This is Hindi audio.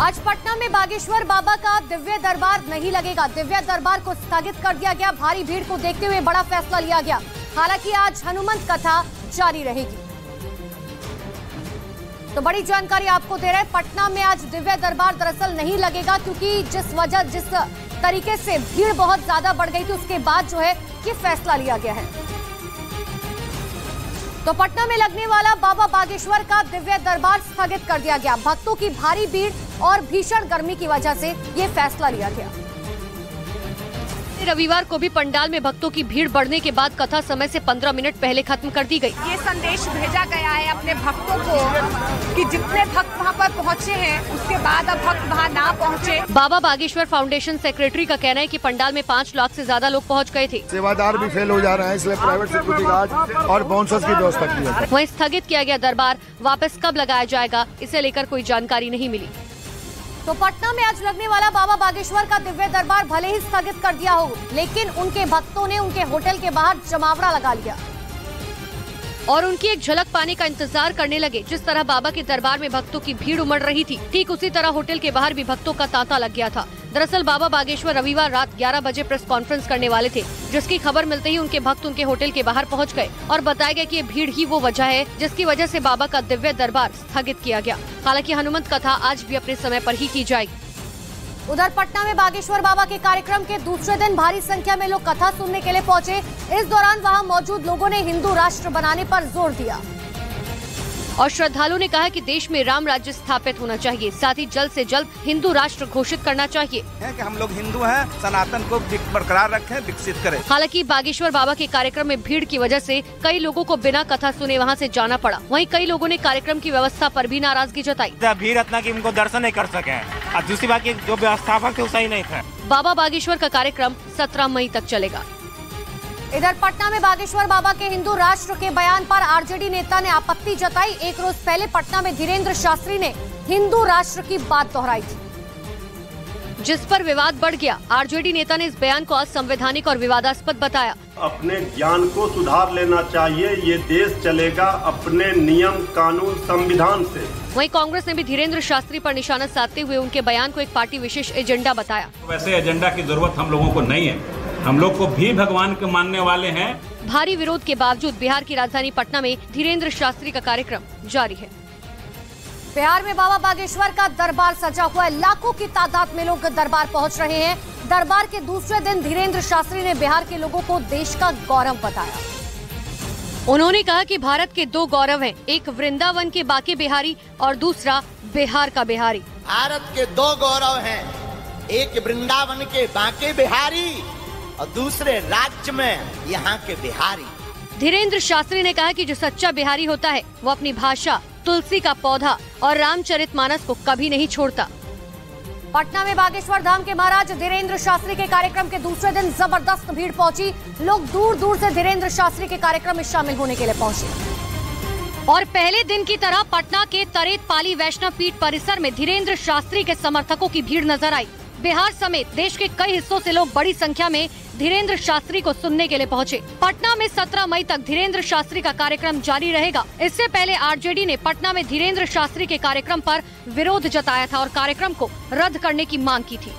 आज पटना में बागेश्वर बाबा का दिव्य दरबार नहीं लगेगा। दिव्य दरबार को स्थगित कर दिया गया। भारी भीड़ को देखते हुए बड़ा फैसला लिया गया। हालांकि आज हनुमंत कथा जारी रहेगी। तो बड़ी जानकारी आपको दे रहे हैं, पटना में आज दिव्य दरबार दरअसल नहीं लगेगा, क्योंकि जिस तरीके से भीड़ बहुत ज्यादा बढ़ गई थी, उसके बाद जो है ये फैसला लिया गया है। तो पटना में लगने वाला बाबा बागेश्वर का दिव्य दरबार स्थगित कर दिया गया। भक्तों की भारी भीड़ और भीषण गर्मी की वजह से ये फैसला लिया गया। रविवार को भी पंडाल में भक्तों की भीड़ बढ़ने के बाद कथा समय से 15 मिनट पहले खत्म कर दी गई। ये संदेश भेजा गया है अपने भक्तों को कि जितने भक्त वहां पर पहुंचे हैं, उसके बाद अब भक्त वहां ना पहुंचे। बाबा बागेश्वर फाउंडेशन सेक्रेटरी का कहना है कि पंडाल में 5 लाख से ज्यादा लोग पहुंच गए थे। सेवादार भी फेल हो जा रहे हैं, इसलिए प्राइवेट सिक्योरिटी गार्ड और बाउंसर्स की व्यवस्था की है। वहीं स्थगित किया गया दरबार वापस कब लगाया जाएगा, इसे लेकर कोई जानकारी नहीं मिली। तो पटना में आज लगने वाला बाबा बागेश्वर का दिव्य दरबार भले ही स्थगित कर दिया हो, लेकिन उनके भक्तों ने उनके होटल के बाहर जमावड़ा लगा लिया और उनकी एक झलक पाने का इंतजार करने लगे। जिस तरह बाबा के दरबार में भक्तों की भीड़ उमड़ रही थी, ठीक उसी तरह होटल के बाहर भी भक्तों का तांता लग गया था। दरअसल बाबा बागेश्वर रविवार रात 11 बजे प्रेस कॉन्फ्रेंस करने वाले थे, जिसकी खबर मिलते ही उनके भक्त उनके होटल के बाहर पहुंच गए और बताया गया कि ये भीड़ ही वो वजह है जिसकी वजह से बाबा का दिव्य दरबार स्थगित किया गया। हालांकि हनुमंत कथा आज भी अपने समय पर ही की जाएगी। उधर पटना में बागेश्वर बाबा के कार्यक्रम के दूसरे दिन भारी संख्या में लोग कथा सुनने के लिए पहुंचे। इस दौरान वहां मौजूद लोगों ने हिंदू राष्ट्र बनाने पर जोर दिया और श्रद्धालुओं ने कहा कि देश में राम राज्य स्थापित होना चाहिए, साथ ही जल्द से जल्द हिंदू राष्ट्र घोषित करना चाहिए। कि हम लोग हिंदू हैं, सनातन को बरकरार रखें, विकसित करें। हालांकि बागेश्वर बाबा के कार्यक्रम में भीड़ की वजह से कई लोगों को बिना कथा सुने वहां से जाना पड़ा। वहीं कई लोगों ने कार्यक्रम की व्यवस्था पर भी नाराजगी जताई। भीड़ इतना कि उनको दर्शन नहीं कर सके और दूसरी बात की जो व्यवस्थापक थे वो सही नहीं थे। बाबा बागेश्वर का कार्यक्रम 17 मई तक चलेगा। इधर पटना में बागेश्वर बाबा के हिंदू राष्ट्र के बयान पर आरजेडी नेता ने आपत्ति जताई। एक रोज पहले पटना में धीरेन्द्र शास्त्री ने हिंदू राष्ट्र की बात दोहराई थी, जिस पर विवाद बढ़ गया। आरजेडी नेता ने इस बयान को असंवैधानिक और विवादास्पद बताया। अपने ज्ञान को सुधार लेना चाहिए, ये देश चलेगा अपने नियम कानून संविधान से। वहीं कांग्रेस ने भी धीरेन्द्र शास्त्री पर निशाना साधते हुए उनके बयान को एक पार्टी विशेष एजेंडा बताया। वैसे एजेंडा की जरूरत हम लोगों को नहीं है, हम लोग को भी भगवान के मानने वाले हैं। भारी विरोध के बावजूद बिहार की राजधानी पटना में धीरेन्द्र शास्त्री का कार्यक्रम जारी है। बिहार में बाबा बागेश्वर का दरबार सजा हुआ है। लाखों की तादाद में लोग दरबार पहुंच रहे हैं। दरबार के दूसरे दिन धीरेन्द्र शास्त्री ने बिहार के लोगों को देश का गौरव बताया। उन्होंने कहा कि भारत के 2 गौरव हैं, एक वृंदावन के बाके बिहारी और दूसरा बिहार का बिहारी। भारत के 2 गौरव हैं, एक वृंदावन के बाके बिहारी और दूसरे राज्य में यहाँ के बिहारी। धीरेन्द्र शास्त्री ने कहा कि जो सच्चा बिहारी होता है वो अपनी भाषा, तुलसी का पौधा और रामचरितमानस को कभी नहीं छोड़ता। पटना में बागेश्वर धाम के महाराज धीरेन्द्र शास्त्री के कार्यक्रम के दूसरे दिन जबरदस्त भीड़ पहुंची। लोग दूर दूर से धीरेन्द्र शास्त्री के कार्यक्रम में शामिल होने के लिए पहुंचे और पहले दिन की तरह पटना के तरेत पाली वैष्णव पीठ परिसर में धीरेन्द्र शास्त्री के समर्थकों की भीड़ नजर आई। बिहार समेत देश के कई हिस्सों से लोग बड़ी संख्या में धीरेन्द्र शास्त्री को सुनने के लिए पहुंचे। पटना में 17 मई तक धीरेन्द्र शास्त्री का कार्यक्रम जारी रहेगा। इससे पहले आरजेडी ने पटना में धीरेन्द्र शास्त्री के कार्यक्रम पर विरोध जताया था और कार्यक्रम को रद्द करने की मांग की थी।